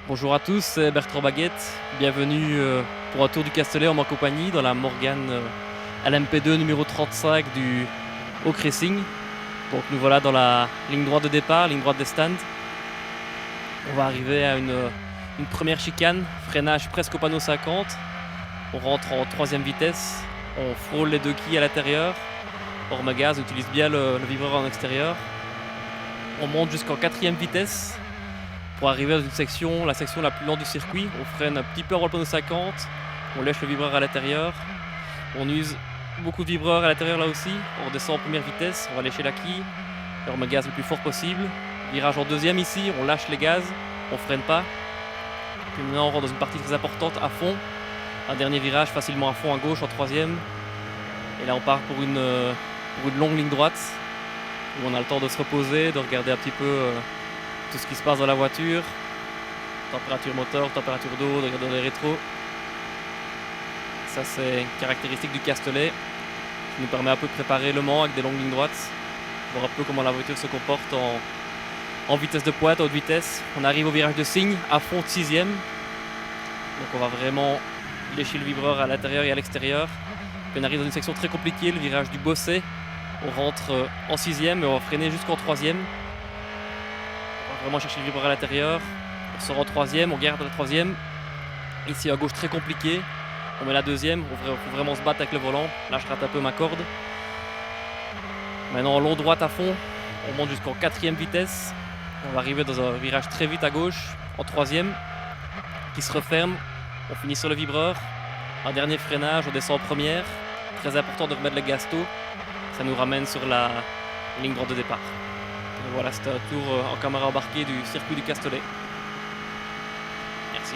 Bonjour à tous, c'est Bertrand Baguette. Bienvenue pour un tour du Castellet en ma compagnie dans la Morgane LMP2 numéro 35 du Hawk Racing. Donc nous voilà dans la ligne droite de départ, ligne droite des stands. On va arriver à une première chicane, freinage presque au panneau 50. On rentre en troisième vitesse, on frôle les deux quilles à l'intérieur. Orme Gaz utilise bien le vibreur en extérieur. On monte jusqu'en quatrième vitesse. Pour arriver dans une section, la section la plus lente du circuit, on freine un petit peu avant le panneau 50, on lèche le vibreur à l'intérieur, on use beaucoup de vibreurs à l'intérieur là aussi, on descend en première vitesse, on va lécher la quille, on met le gaz le plus fort possible. Virage en deuxième ici, on lâche les gaz, on freine pas. Puis maintenant on rentre dans une partie très importante à fond, un dernier virage facilement à fond à gauche en troisième. Et là on part pour une longue ligne droite, où on a le temps de se reposer, de regarder un petit peu tout ce qui se passe dans la voiture, température moteur, température d'eau, de regarder les rétros. Ça c'est une caractéristique du Castellet qui nous permet un peu de préparer le Mans avec des longues lignes droites, voir un peu comment la voiture se comporte en vitesse de pointe, en haute vitesse. On arrive au virage de Signe à fond de sixième, donc on va vraiment lécher le vibreur à l'intérieur et à l'extérieur. Puis on arrive dans une section très compliquée, le virage du Bossé. On rentre en sixième et on va freiner jusqu'en troisième. Vraiment chercher le vibreur à l'intérieur, on sort en troisième, on garde la troisième. Ici à gauche très compliqué, on met la deuxième, il faut vraiment se battre avec le volant. Là je rate un peu ma corde. Maintenant en long droite à fond, on monte jusqu'en quatrième vitesse. On va arriver dans un virage très vite à gauche, en troisième, qui se referme. On finit sur le vibreur, un dernier freinage, on descend en première. Très important de remettre le gasto, ça nous ramène sur la ligne droite de départ. Et voilà, c'était un tour en caméra embarquée du circuit du Castellet. Merci.